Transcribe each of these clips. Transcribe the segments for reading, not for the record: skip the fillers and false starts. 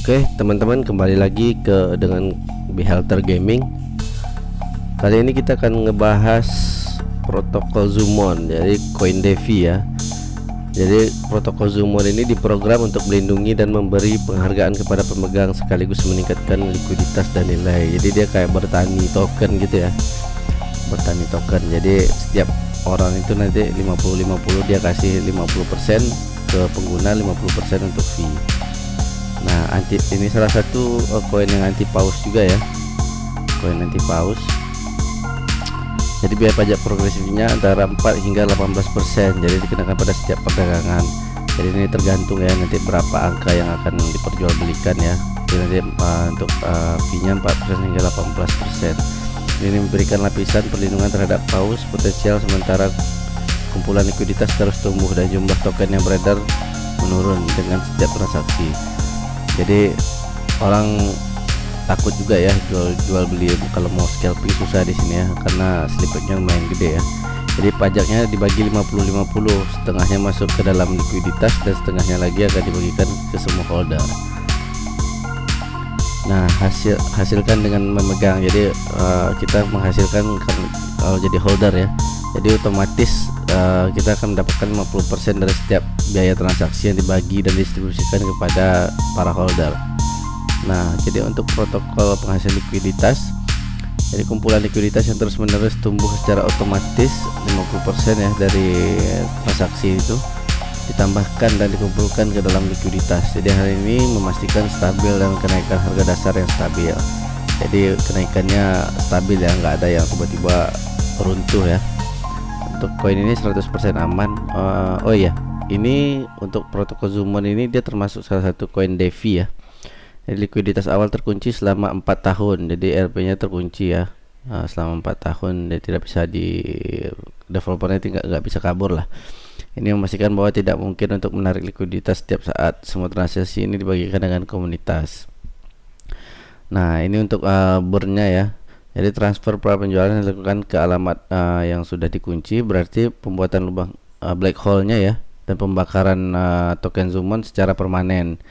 Oke teman-teman, kembali lagi dengan Behalter Gaming. Kali ini kita akan ngebahas protokol Zoomon, jadi CoinDevi ya. Jadi protokol Zoomon ini diprogram untuk melindungi dan memberi penghargaan kepada pemegang sekaligus meningkatkan likuiditas dan nilai. Jadi dia kayak bertani token gitu ya, bertani token. Jadi setiap orang itu nanti 50-50, dia kasih 50% ke pengguna, 50% untuk fee. Nah, ini salah satu koin yang anti paus juga ya, koin anti paus. Jadi biaya pajak progresifnya antara 4 hingga 18%, jadi dikenakan pada setiap perdagangan. Jadi ini tergantung ya nanti berapa angka yang akan diperjualbelikan ya. Jadi nanti untuk fee-nya 4% hingga 18%. Ini memberikan lapisan perlindungan terhadap paus potensial sementara kumpulan likuiditas terus tumbuh dan jumlah token yang beredar menurun dengan setiap transaksi. Jadi orang takut juga ya jual beli, kalau mau scalping susah di sini ya, karena slipbacknya lumayan gede ya. Jadi pajaknya dibagi 50-50, setengahnya masuk ke dalam likuiditas dan setengahnya lagi akan dibagikan ke semua holder. Nah, hasilkan dengan memegang. Jadi kita menghasilkan kalau jadi holder ya. Jadi otomatis kita akan mendapatkan 50% dari setiap biaya transaksi yang dibagi dan distribusikan kepada para holder. Nah, jadi untuk protokol penghasil likuiditas, jadi kumpulan likuiditas yang terus-menerus tumbuh secara otomatis 50% ya dari transaksi itu ditambahkan dan dikumpulkan ke dalam likuiditas. Jadi hal ini memastikan stabil dan kenaikan harga dasar yang stabil. Jadi kenaikannya stabil ya, nggak ada yang tiba-tiba runtuh ya. Untuk koin ini 100% aman. Oh iya, ini untuk protokol Zoomon ini dia termasuk salah satu koin DeFi ya. Jadi likuiditas awal terkunci selama 4 tahun. Jadi RP-nya terkunci ya selama 4 tahun. Dia tidak bisa developernya nggak bisa kabur lah. Ini memastikan bahwa tidak mungkin untuk menarik likuiditas setiap saat. Semua transaksi ini dibagikan dengan komunitas. Nah, ini untuk burn-nya ya. Jadi transfer pra penjualan dilakukan ke alamat yang sudah dikunci, berarti pembuatan lubang black hole-nya ya, dan pembakaran token Zoomon secara permanen.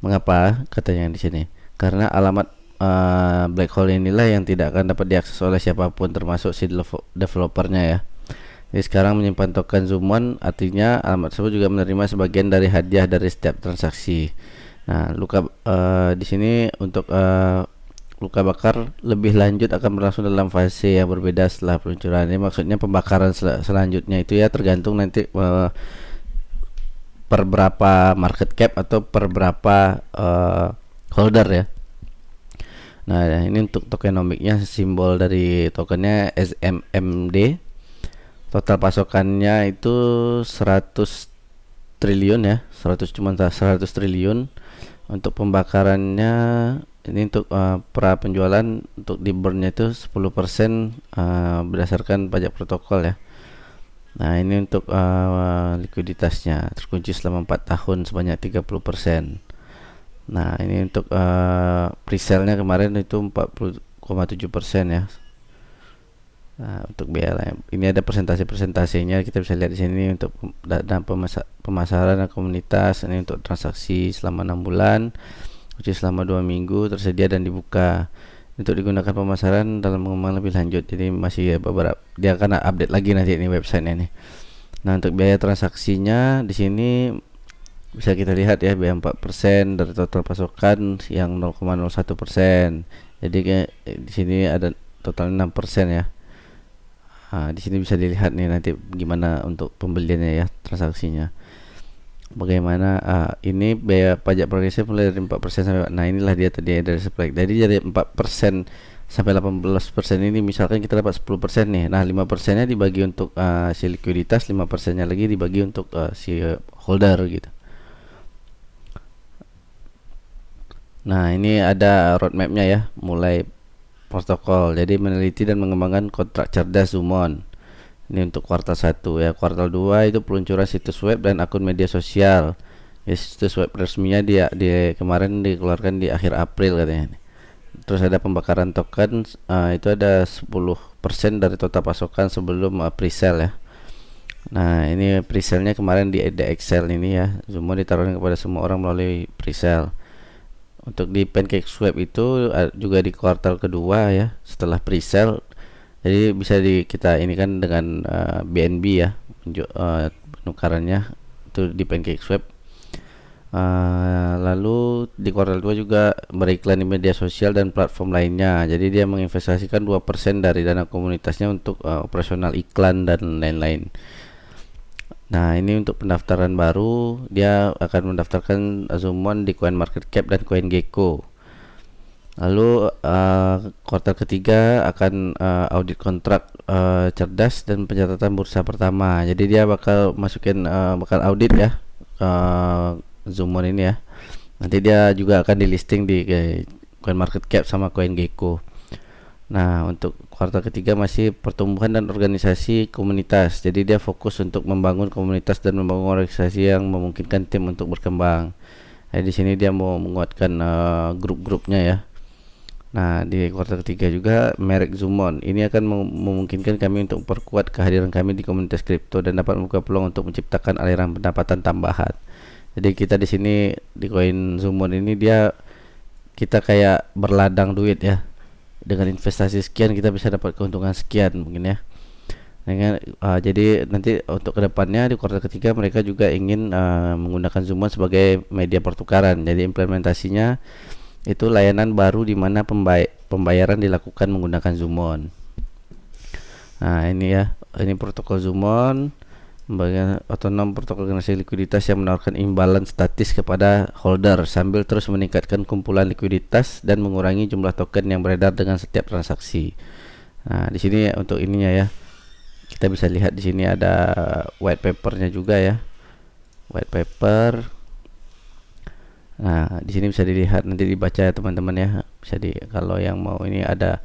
Mengapa katanya di sini? Karena alamat black hole inilah yang tidak akan dapat diakses oleh siapapun termasuk si developernya ya. Jadi sekarang menyimpan token Zoomon artinya alamat tersebut juga menerima sebagian dari hadiah dari setiap transaksi. Nah, di sini untuk luka bakar lebih lanjut akan berlangsung dalam fase yang berbeda setelah peluncuran. Ini maksudnya pembakaran selanjutnya itu ya tergantung nanti per berapa market cap atau per berapa holder ya. Nah, ini untuk tokenomiknya, simbol dari tokennya SMMD. Total pasokannya itu 100 triliun ya, 100 triliun. Untuk pembakarannya ini untuk pra penjualan, untuk di burn-nya itu 10% berdasarkan pajak protokol ya. Nah, ini untuk likuiditasnya terkunci selama 4 tahun sebanyak 30%. Nah, ini untuk pre-sale-nya kemarin itu 40,7% ya. Nah, untuk biaya ini ada presentasinya, kita bisa lihat di sini untuk dana pemasaran dan komunitas. Ini untuk transaksi selama 6 bulan, uji selama 2 minggu, tersedia dan dibuka untuk digunakan pemasaran dalam pengembangan lebih lanjut. Jadi masih ya beberapa, dia akan update lagi nanti ini websitenya nih. Nah, untuk biaya transaksinya di sini bisa kita lihat ya, biaya 4% dari total pasokan yang 0,01%. Jadi di sini ada total 6% ya. Di sini bisa dilihat nih nanti gimana untuk pembeliannya ya, transaksinya. Bagaimana ini biaya pajak progresif mulai dari 4% sampai, nah inilah dia tadi dari supply. Jadi dari 4% sampai 18% ini misalkan kita dapat 10% nih. Nah, 5%-nya dibagi untuk si likuiditas, 5%-nya lagi dibagi untuk si holder gitu. Nah, ini ada roadmap-nya ya, mulai protokol. Jadi meneliti dan mengembangkan kontrak cerdas Zoomon. Ini untuk kuartal 1 ya. Kuartal 2 itu peluncuran situs web dan akun media sosial. Ya, situs web resminya dia kemarin dikeluarkan di akhir April katanya. Terus ada pembakaran token, itu ada 10% dari total pasokan sebelum pre-sale ya. Nah, ini pre-sale-nya kemarin di Excel ini ya. Zoomon ditaruhkan kepada semua orang melalui pre-sale. Untuk di Pancake Swap itu juga di kuartal kedua ya setelah pre-sale. Jadi bisa kita ini kan dengan BNB ya, penukarannya itu di Pancake Swap. Lalu di kuartal 2 juga beriklan di media sosial dan platform lainnya. Jadi dia menginvestasikan 2% dari dana komunitasnya untuk operasional iklan dan lain-lain. Nah, ini untuk pendaftaran baru, dia akan mendaftarkan Zoomon di CoinMarketCap dan CoinGecko. Lalu kuartal ketiga akan audit kontrak cerdas dan pencatatan bursa pertama. Jadi dia bakal masukin bakal audit ya Zoomon ini ya. Nanti dia juga akan di listing di CoinMarketCap sama CoinGecko. Nah, untuk kuartal ketiga masih pertumbuhan dan organisasi komunitas. Jadi dia fokus untuk membangun komunitas dan membangun organisasi yang memungkinkan tim untuk berkembang. Di sini dia mau menguatkan grup-grupnya ya. Nah, di kuartal ketiga juga merek Zoomon ini akan memungkinkan kami untuk memperkuat kehadiran kami di komunitas kripto dan dapat membuka peluang untuk menciptakan aliran pendapatan tambahan. Jadi kita di sini di koin Zoomon ini kita kayak berladang duit ya. Dengan investasi sekian kita bisa dapat keuntungan sekian mungkin ya. Jadi nanti untuk kedepannya di kuartal ketiga mereka juga ingin menggunakan Zoomon sebagai media pertukaran. Jadi implementasinya itu layanan baru di mana pembayaran dilakukan menggunakan Zoomon. Nah ini ya, ini protokol Zoomon, bagian otonom protokol generasi likuiditas yang menawarkan imbalan statis kepada holder sambil terus meningkatkan kumpulan likuiditas dan mengurangi jumlah token yang beredar dengan setiap transaksi. Nah, di sini untuk ininya ya. Kita bisa lihat di sini ada white papernya juga ya. White paper. Nah, di sini bisa dilihat nanti dibaca ya teman-teman ya. Kalau yang mau ini ada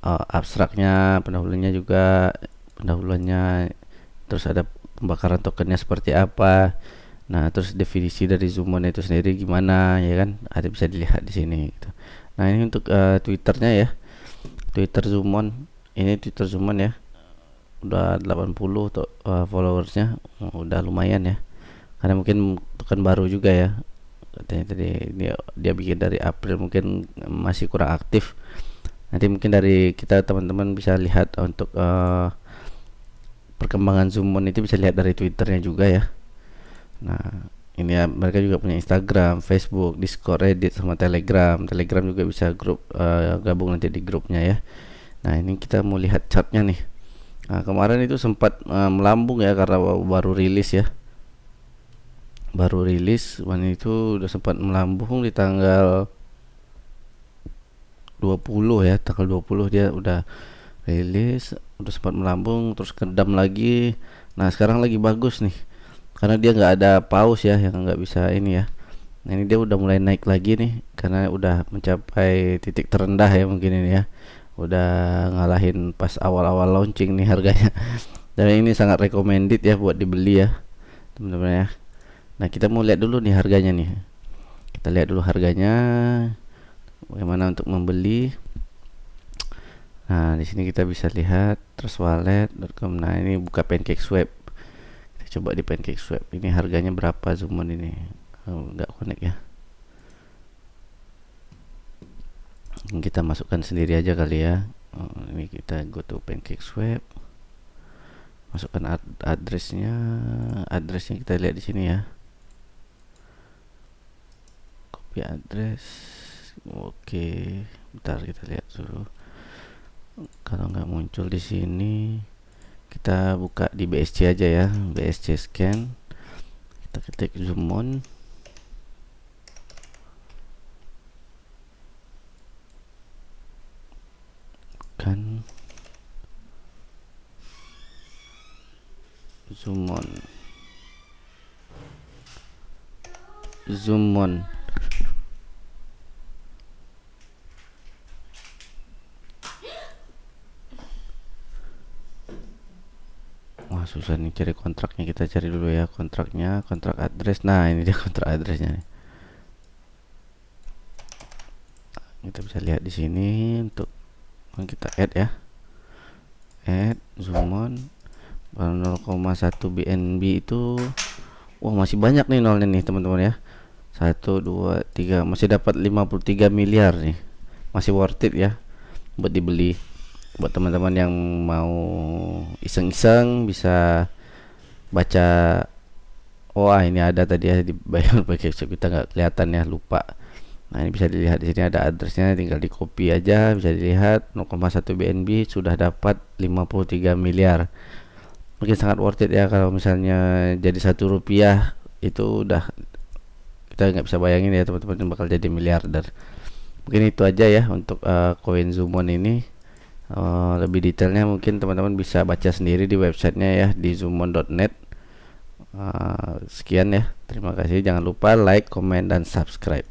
abstraknya, pendahuluannya terus ada pembakaran tokennya seperti apa. Nah, terus definisi dari Zoomon itu sendiri gimana ya kan? Ada bisa dilihat di sini gitu. Nah, ini untuk Twitternya ya. Twitter Zoomon. Ini Twitter Zoomon ya. Udah 80 tuh followersnya. Udah lumayan ya. Karena mungkin token baru juga ya. Katanya tadi dia bikin dari April, mungkin masih kurang aktif. Nanti mungkin dari kita teman-teman bisa lihat untuk perkembangan Zoomon itu bisa lihat dari Twitternya juga ya. Nah, ini ya, mereka juga punya Instagram, Facebook, Discord, Reddit sama Telegram. Telegram juga bisa gabung nanti di grupnya ya. Nah, ini kita mau lihat chartnya nih. Nah, kemarin itu sempat melambung ya karena baru rilis ya. Baru rilis,วันitu udah sempat melambung di tanggal 20 ya, tanggal 20 dia udah rilis, udah sempat melambung terus kedam lagi. Nah, sekarang lagi bagus nih. Karena dia nggak ada pause ya, yang nggak bisa ini ya. Nah, ini dia udah mulai naik lagi nih karena udah mencapai titik terendah ya mungkin ini ya. Udah ngalahin pas awal-awal launching nih harganya. Dan ini sangat recommended ya buat dibeli ya, teman-teman ya. Nah, kita mau lihat dulu nih harganya nih. Kita lihat dulu harganya bagaimana untuk membeli. Nah, di sini kita bisa lihat trustwallet.com. Nah, ini buka Pancake Swap. Kita coba di Pancake Swap. Ini harganya berapa Zoomon ini? Enggak connect ya. Kita masukkan sendiri aja kali ya. Ini kita go to Pancake Swap. Masukkan addressnya kita lihat di sini ya. Copy address. Oke, bentar kita lihat dulu. Kalau nggak muncul di sini, kita buka di BSC aja ya, BSC scan. Kita ketik Zoomon. Kan Zoomon. Wah, susah nih cari kontraknya. Kita cari dulu ya kontraknya, kontrak address. Nah, ini dia kontrak addressnya nih. Kita bisa lihat di sini untuk kita add ya. Add Zoomon 0,1 BNB itu. Wah, masih banyak nih nolnya nih teman-teman ya. 1 2 3 masih dapat 53 miliar nih, masih worth it ya buat dibeli. Buat teman-teman yang mau iseng-iseng bisa baca. Oh ini ada tadi ya dibayar pakai website, kita nggak kelihatan ya, lupa. Nah ini bisa dilihat di sini ada addressnya, tinggal di copy aja, bisa dilihat 0,1 BNB sudah dapat 53 miliar. Mungkin sangat worth it ya kalau misalnya jadi Rp1 itu udah, kita nggak bisa bayangin ya teman-teman bakal jadi miliarder. Mungkin itu aja ya untuk koin Zoomon ini. Lebih detailnya mungkin teman-teman bisa baca sendiri di websitenya ya, di zoomon.net. Sekian ya, terima kasih, jangan lupa like, comment, dan subscribe.